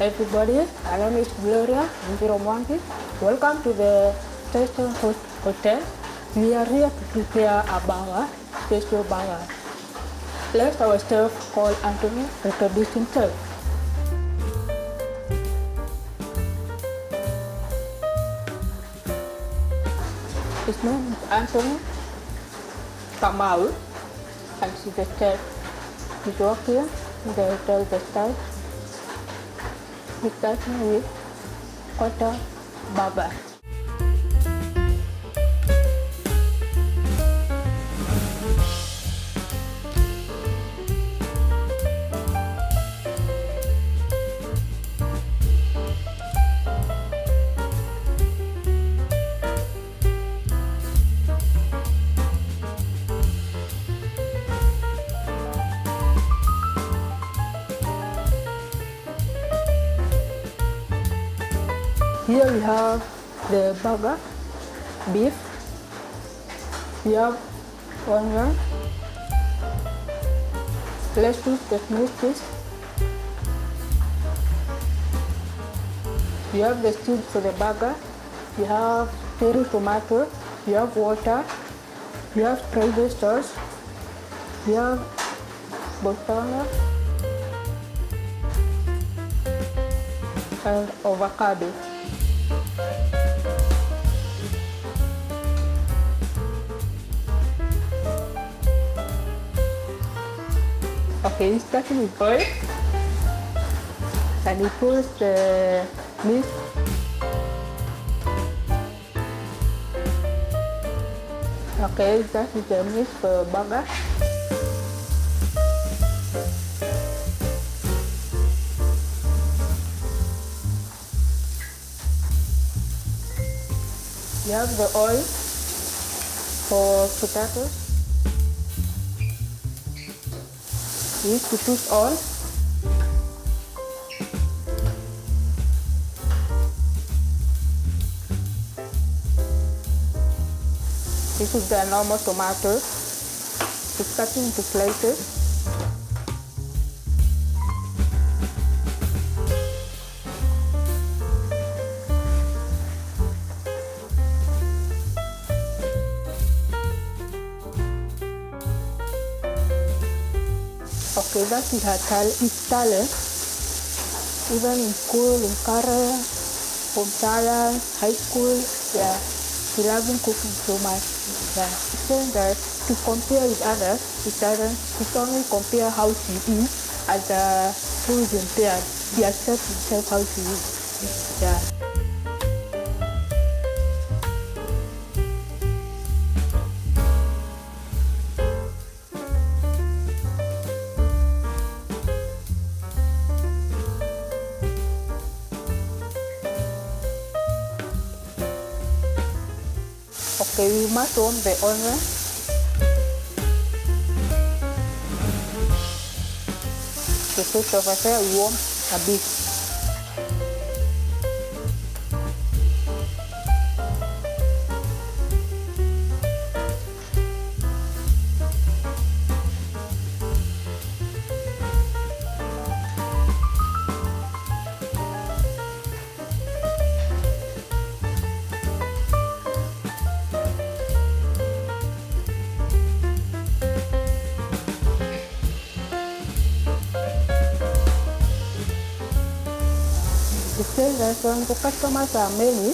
everybody, my name is Gloria Mwangi. Welcome to the Keto Hotel. We are here to prepare a burger, special burger. Let our chef called Anthony introduce himself. His name is Anthony Kamau, and he's the chef. He's working in the hotel this time. He's starting with quarter burger. Here we have the burger, beef, we have onion, lettuce, the smooth cheese, we have the seed for the burger, we have cherry tomato, we have water, we have spicy sauce, we have butter and avocado. Okay, starting with oil, and we put the meat. Okay, that is the meat for burger. You have the oil for potatoes. We need to put on. This is the normal tomato. It's cut into slices. Okay, that is Italian. Even in school, in career, home science, high school, yeah, we love cooking so much. Yeah, saying that to compare with others, Italian, we only compare how she eats as a food impaired. He accepts himself how she eats. Yeah. Okay, we must warm the onion. The taste of affair, we warm a bit. He says that when the customers are many,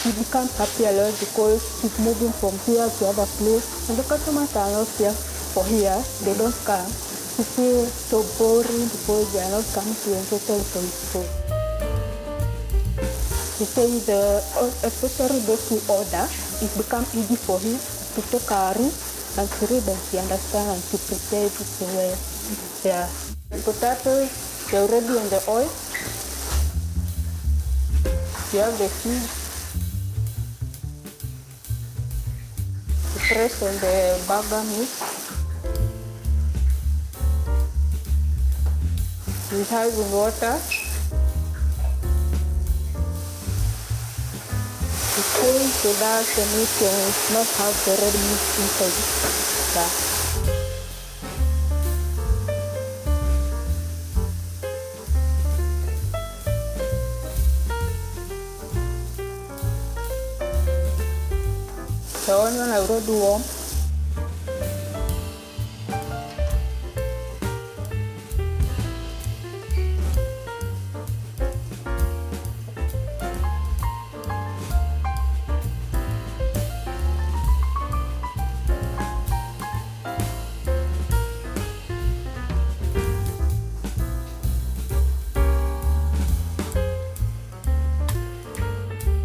he becomes happy a lot because he's moving from here to other place. When the customers are not here for here, they don't come. He feels so boring because they are not coming to enjoy for his food. He says especially those who order, it becomes easy for him to take a read and to read and to understand and to prepare it well. Yeah. The potatoes, they're already in the oil. You have the seed, the press on the burger meat. We have the water. The cool so that the meat can not have the red meat inside. Yeah. The onion I already warm.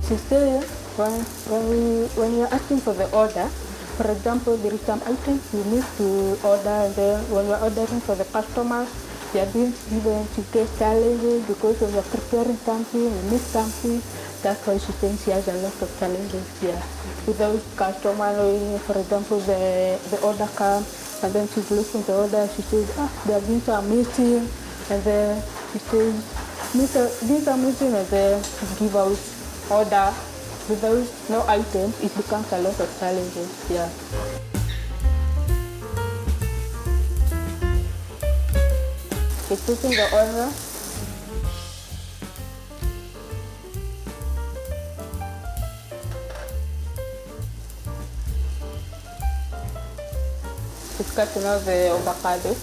Still, when you're asking for the order, for example, there is some items you need to order, and then when you're ordering for the customers, they are being given to get challenges because when you're preparing something, you miss something. That's why she thinks she has a lot of challenges here. Without customer knowing, for example, the order comes, and then she's looking at the order, she says, there have been some missing, and then she says, these are missing, and then give out order. Without no items, it becomes a lot of challenges. Yeah. It's putting the order. It's cutting out the avocado.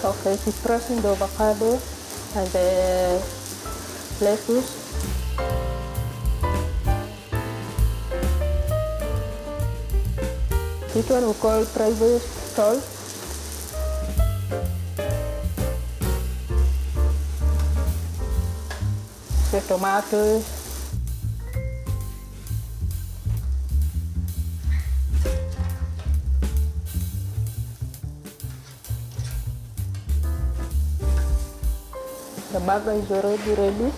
Okay, she's pressing the avocado and the lettuce. This one we call private salt. The tomatoes. The burger is already ready.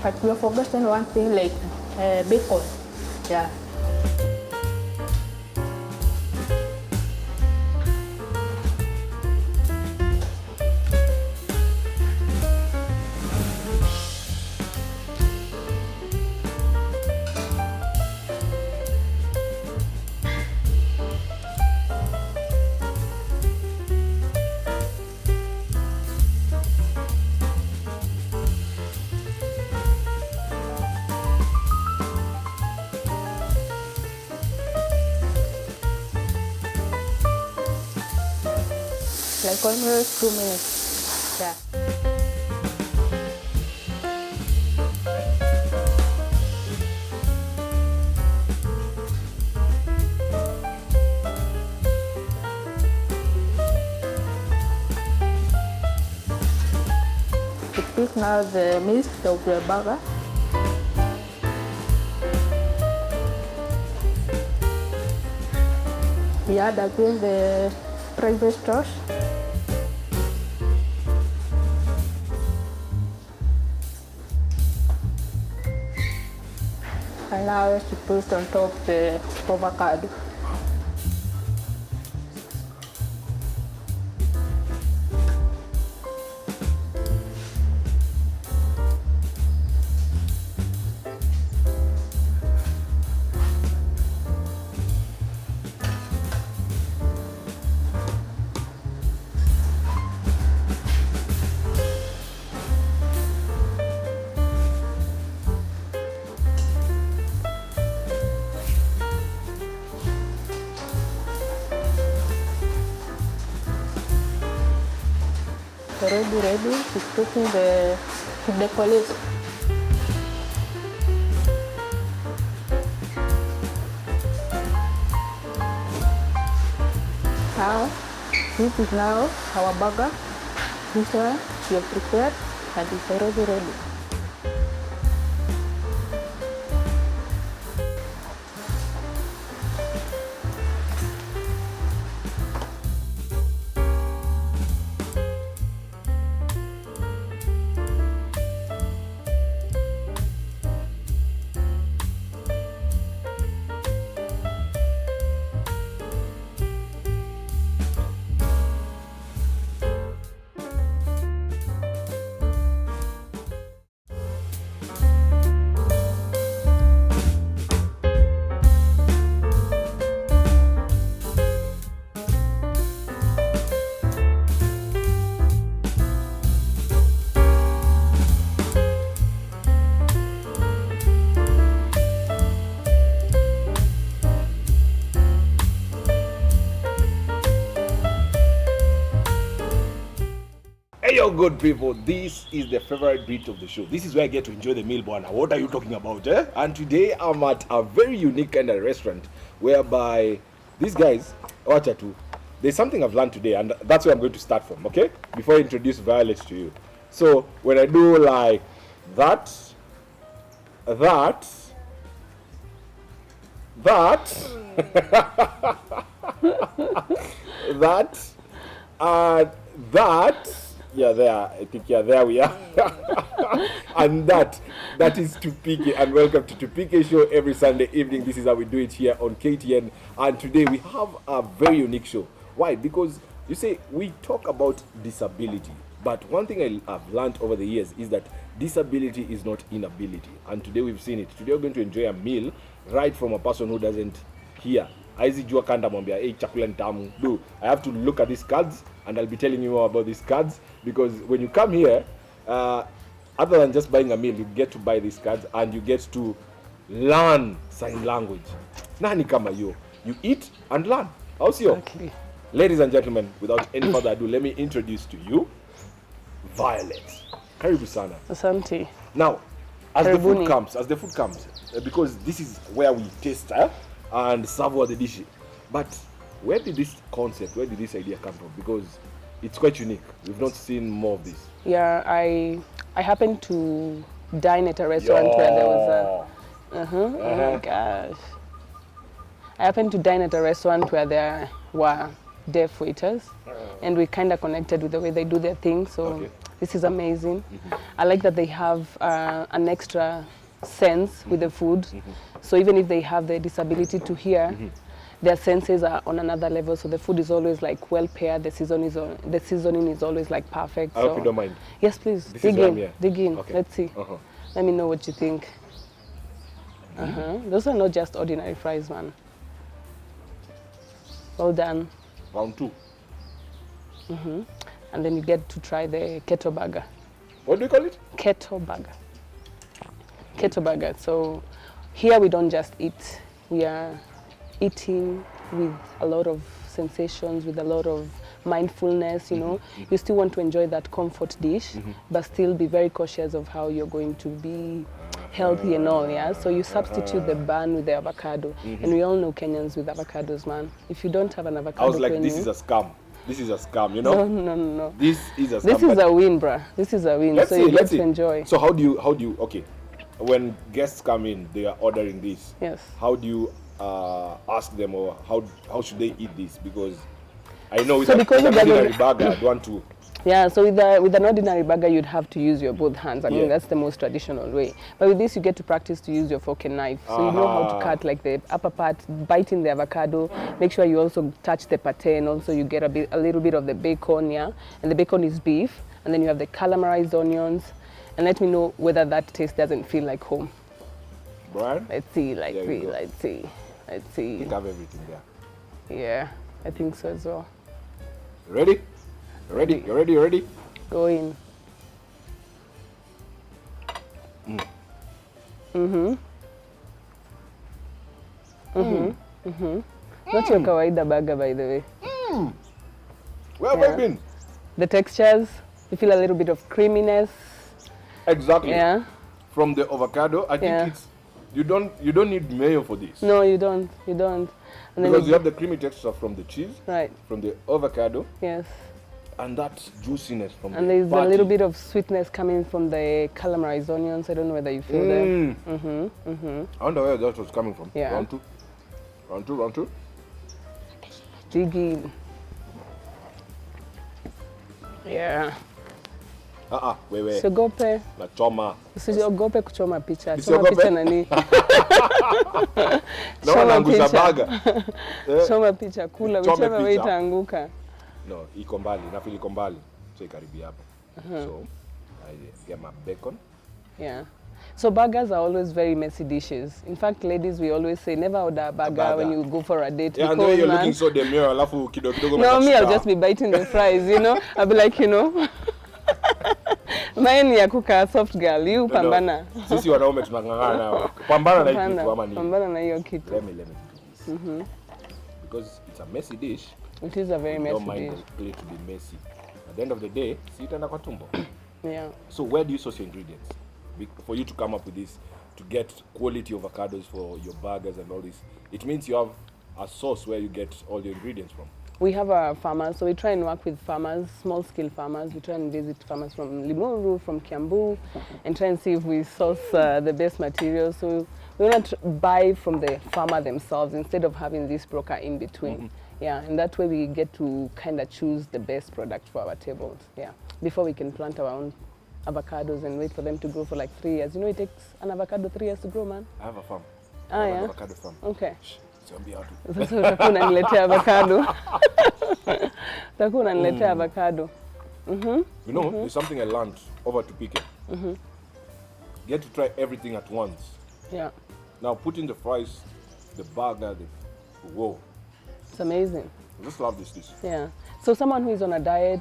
But we are forgetting one thing, like bacon. Yeah. Like almost 2 minutes. Yeah. It is now the meat of the burger. We add again the private sauce. And now she puts on top the avocado. Ready. She's putting the decollage. Now, this is now our burger. This one we have prepared and it's already ready. Yo, good people, this is the favorite bit of the show. This is where I get to enjoy the meal, Bwana. What are you talking about, eh? And today I'm at a very unique kind of restaurant whereby these guys, there's something I've learned today, and that's where I'm going to start from, okay? Before I introduce Violet to you. So when I do like that, yeah, there. I think, yeah, there we are. And that is Tupike, and welcome to Tupike show every Sunday evening. This is how we do it here on KTN, and today we have a very unique show. Why? Because you see, we talk about disability, but one thing I've learned over the years is that disability is not inability, and today we've seen it. Today we're going to enjoy a meal right from a person who doesn't hear. Hey, chakula nitamu. Do I have to look at these cards, and I'll be telling you more about these cards, because when you come here, other than just buying a meal, you get to buy these cards and you get to learn sign language. Nani kama yo? You eat and learn. How's your? Exactly. Ladies and gentlemen, without any further ado, let me introduce to you Violet. Karibu sana. Asante. Now, as the food comes, because this is where we taste and serve the dish. But where did this idea come from? Because it's quite unique. We've not seen more of this. Yeah, I happened to dine at a restaurant where there was a... Oh my gosh. I happened to dine at a restaurant where there were deaf waiters, and we kind of connected with the way they do their thing. So this is amazing. I like that they have an extra sense with the food. So even if they have the disability to hear, their senses are on another level. So the food is always like well paired. The seasoning is always like perfect. I hope you don't mind. Yes, please. Dig in. Okay. Let's see. Let me know what you think. Those are not just ordinary fries, man. Well done. Round 2. And then you get to try the Keto burger. What do you call it? Keto burger. Keto burger. So here we don't just eat. We are eating with a lot of sensations, with a lot of mindfulness, you know. You still want to enjoy that comfort dish, but still be very cautious of how you're going to be healthy and all, yeah? So you substitute the bun with the avocado. And we all know Kenyans with avocados, man. If you don't have an avocado, I was like, this is a scam. This is a scam, you know? No. This is a scam. This is a win, bruh. This is a win. So you get to enjoy. So how do you, okay, when guests come in, they are ordering this. Yes. How do you ask them, or how should they eat this? Because I know with So an because it ordinary doesn't- burger, I'd want to. Yeah, so with an ordinary burger, you'd have to use your both hands. I mean, that's the most traditional way. But with this, you get to practice to use your fork and knife. So you know how to cut like the upper part, bite in the avocado. Make sure you also touch the pate, and also you get a little bit of the bacon, yeah? And the bacon is beef. And then you have the caramelized onions. And let me know whether that taste doesn't feel like home. Brian? Let's see, There you go. let's see. I think I have everything there. Yeah, I think so as well. Ready? Ready? You ready? Go in. Not your kawaida burger, by the way. Where have I been? The textures, you feel a little bit of creaminess. Exactly. Yeah. From the avocado, I think it's you don't need mayo for this. No, you don't. You don't. And Because you have the creamy texture from the cheese, right. from the avocado, Yes. and that juiciness from And the there's patty. a little bit of sweetness coming from the caramelized onions. I don't know whether you feel them. I wonder where that was coming from. Yeah. Round two. Dig in. Yeah. Wewe. Usiogope. Na choma. Usiogope kuchoma picha. Choma Usiogope? picha nani? Naona naangusha baga. Choma picha, kula. Chome Whichever way picha. itaanguka. No, iko mbali. Nafili iko mbali. So ikaribia hapa. So, I get my bacon. Yeah. So burgers are always very messy dishes. In fact, ladies, we always say never order a burger when you go for a date. Yeah, and the way you're looking so demure, alafu kidogo No, me, I'll just be biting the fries, you know. I'll be like, you know. Mine ya kuka soft girl, you pambana. Sisi wanaume tunang'ang'ana. Pambana na hii kitu ama nini? Pambana na hiyo kitu. Let me do this. Because it's a messy dish. It is a very messy Don't mind dish. the plate to be messy. At the end of the day, see it itaenda kwa tumbo. Yeah. So where do you source your ingredients? For you to come up with this, to get quality avocados for your burgers and all this, it means you have a source where you get all your ingredients from. We have our farmers, so we try and work with farmers, small-scale farmers. We try and visit farmers from Limuru, from Kiambu, and try and see if we source the best materials. So we want to buy from the farmer themselves instead of having this broker in between. Yeah, and that way we get to kind of choose the best product for our tables. Yeah, before we can plant our own avocados and wait for them to grow for like 3 years. You know, it takes an avocado 3 years to grow, man. I have a farm. Ah, I have yeah? an avocado farm. Okay. Siambia watu. Sasa utakuwa unaniletea avocado. Utakuwa unaniletea avocado. You know, there's something I learned over Tupike. Get to try everything at once. Yeah, Now put in the fries, the burger, whoa. it's amazing. I just love this dish. Yeah. So someone who is on a diet,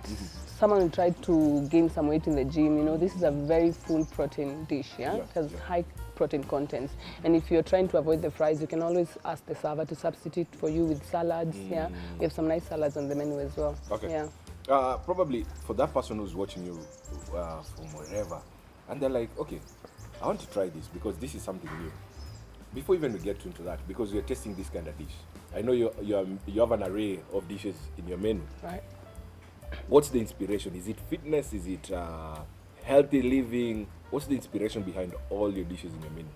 someone who tried to gain some weight in the gym, you know, this is a very full protein dish, yeah? It has high protein contents. And if you're trying to avoid the fries, you can always ask the server to substitute for you with salads, yeah? We have some nice salads on the menu as well. Okay. Yeah. Probably for that person who's watching you from wherever, and they're like, okay, I want to try this because this is something new. Before even we get into that, because we're testing this kind of dish, I know you have an array of dishes in your menu. Right. What's the inspiration? Is it fitness? Is it healthy living? What's the inspiration behind all your dishes in your menu?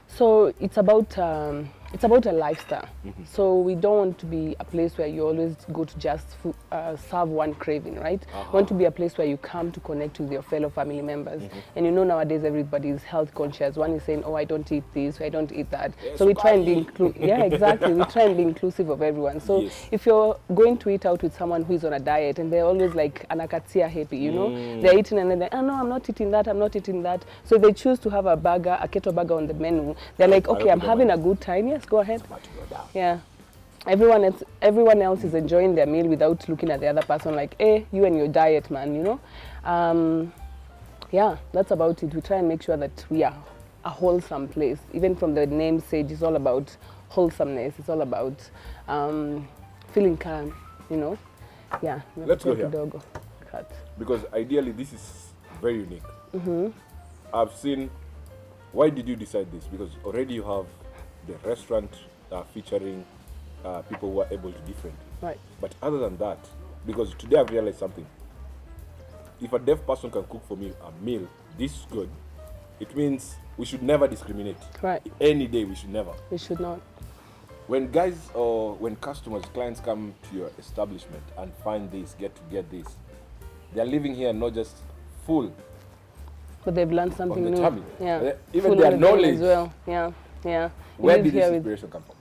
So it's about a lifestyle. So we don't want to be a place where you always go to just serve one craving, right? We want to be a place where you come to connect with your fellow family members. And you know, nowadays everybody is health conscious. One is saying, oh, I don't eat this, I don't eat that. So we try and be yeah, exactly. We try and be inclusive of everyone. So if you're going to eat out with someone who is on a diet and they're always like anakatia happy, you know, they're eating and then they're, oh no, I'm not eating that, I'm not eating that. So if they choose to have a burger, a keto burger on the menu, they're like, okay, I'm having a good time. Yes, go ahead. Yeah. Everyone else is enjoying their meal without looking at the other person like, hey, you and your diet, man, you know. Yeah, that's about it. We try and make sure that we are a wholesome place. Even from the name sage, it's all about wholesomeness. It's all about feeling calm, you know. Yeah. Let's go here. Dogo. Cut. Because ideally, this is very unique. I've seen. Why did you decide this? Because already you have the restaurant featuring people who are able to different. Right. But other than that, because today I've realized something. If a deaf person can cook for me a meal this good, it means we should never discriminate. Right. Any day we should never. We should not. When guys or when customers, clients come to your establishment and find this, get this, they're living here not just full, but they've learned something on the new. tummy. Yeah. Even Full their of the brain knowledge. as well. Yeah. Yeah. We Where live did this here with- inspiration come from?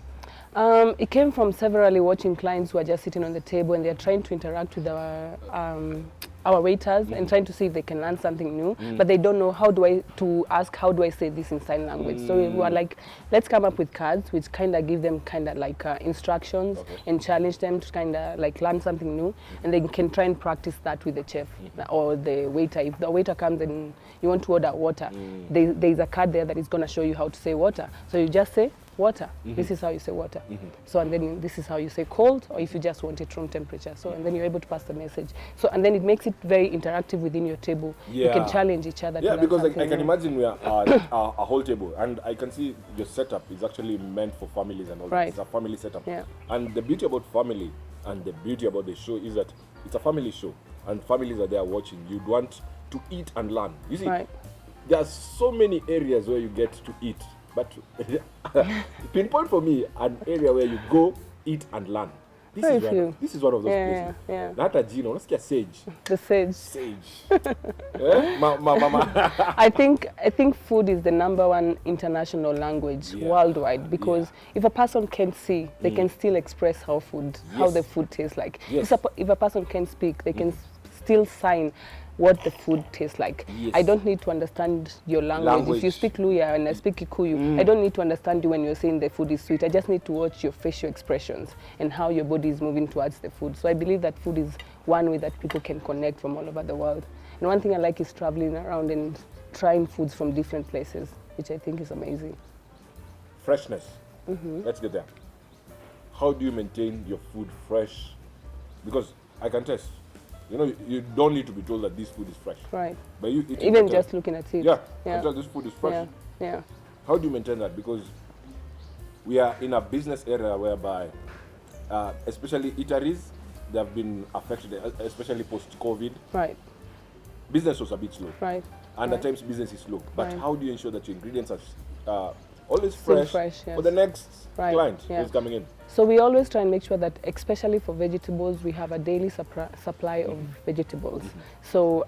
It came from severally watching clients who are just sitting on the table and they're trying to interact with our waiters and trying to see if they can learn something new, but they don't know how do I say this in sign language. So we were like, let's come up with cards which kind of give them kind of like instructions and challenge them to kind of like learn something new, and they can try and practice that with the chef or the waiter. If the waiter comes and you want to order water, there's a card there that is going to show you how to say water. So you just say water. This is how you say water. So and then this is how you say cold, or if you just want it room temperature. So and then you're able to pass the message. So and then it makes it very interactive within your table. You can challenge each other. Yeah, to learn because I something can new. imagine we are a whole table, and I can see your setup is actually meant for families and all. Right. It's a family setup. Yeah. And the beauty about family and the beauty about the show is that it's a family show, and families are there watching. You'd want to eat and learn. You see, there are so many areas where you get to eat. But pinpoint for me an area where you go, eat and learn. This is one of those places. Yeah. Hata jina, unasikia sage. The sage. Sage. Mama. I think food is the #1 international language worldwide, because if a person can't see, they can still express how the food tastes like. Yes. If a person can't speak, they can still sign what the food tastes like. Yes. I don't need to understand your language. If you speak Luya and I speak Kikuyu, I don't need to understand you when you're saying the food is sweet. I just need to watch your facial expressions and how your body is moving towards the food. So I believe that food is one way that people can connect from all over the world. And one thing I like is traveling around and trying foods from different places, which I think is amazing. Freshness. Let's get there. How do you maintain your food fresh? Because I can test. You know, you don't need to be told that this food is fresh. Right. But you eat Even it, just looking at it. yeah, Yeah. until this food is fresh. Yeah. Yeah. How do you maintain that? Because we are in a business area whereby, especially eateries, they have been affected, especially post-COVID. Right. Business was a bit slow. Right. And right. at times business is slow. But Right. how do you ensure that your ingredients are always Still fresh, fresh, yes. for the next Right, client yeah. who's coming in? So we always try and make sure that, especially for vegetables, we have a daily supply of vegetables. So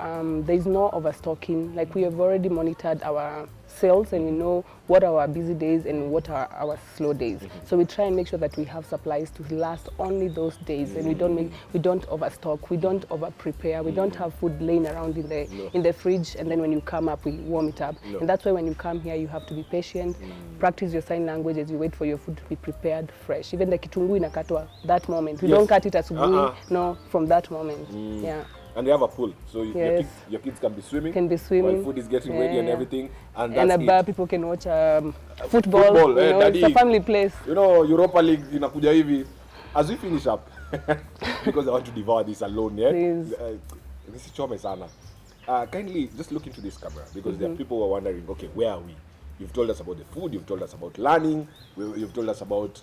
there's no overstocking. Like, we have already monitored our sales, and we know what are our busy days and what are our slow days. So we try and make sure that we have supplies to last only those days, and we don't overstock, we don't over prepare, we don't have food laying around in the fridge, and then when you come up we warm it up. And that's why when you come here you have to be patient, practice your sign language as you wait for your food to be prepared fresh. Even the kitunguu inakatwa that moment. We don't cut it asubuhi, no, from that moment. Yeah. And they have a pool, so Yes. your kids can be swimming. While food is getting ready and everything. And and that's above people can watch football. You know, it's a family place. You know, Europa League inakuja hivi. As we finish up, because I want to devour this alone, yeah? Please. This is chome sana. Kindly just look into this camera, because there are people who are wondering, okay, where are we? You've told us about the food, you've told us about learning, you've told us about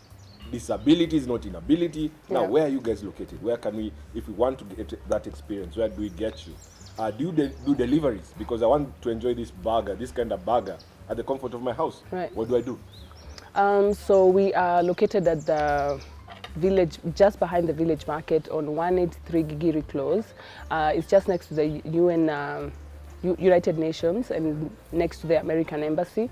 disabilities, not inability. Now, Yeah. where are you guys located? Where can we, if we want to get that experience, where do we get you? Do you do deliveries? Because I want to enjoy this kind of burger, at the comfort of my house. Right. What do I do? So we are located at the village, just behind the village market on 183 Gigiri Close. It's just next to the UN, United Nations, and next to the American Embassy.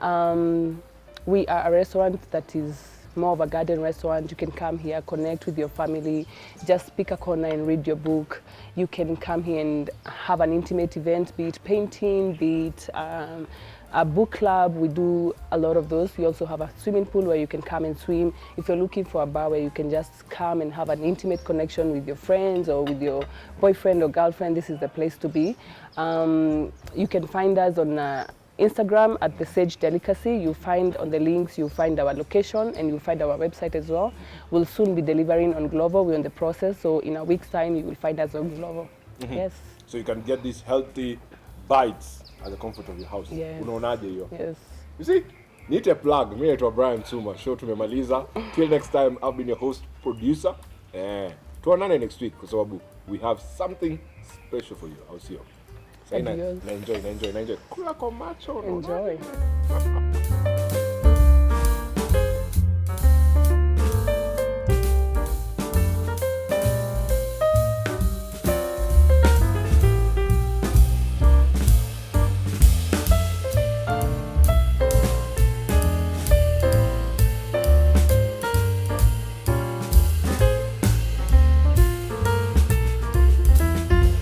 We are a restaurant that is more of a garden restaurant. You can come here, connect with your family, just pick a corner and read your book. You can come here and have an intimate event, be it painting, be it a book club. We do a lot of those. We also have a swimming pool where you can come and swim. If you're looking for a bar where you can just come and have an intimate connection with your friends or with your boyfriend or girlfriend, this is the place to be. You can find us on Instagram at The Sage Delicacy. You'll find on the links, you'll find our location, and you'll find our website as well. We'll soon be delivering on Glovo. We're in the process, so in a week's time you will find us on Glovo. Yes. So you can get these healthy bites at the comfort of your house. Yes. Unaonaje hiyo? Yes. You see, need a plug. Mimi naitwa Brian Suma. Show tumemaliza. Till next time, I've been your host, producer. Tuonane next week kwa sababu we have something special for you. I'll see you. Adios. Na enjoy. Kula kwa macho. Enjoy.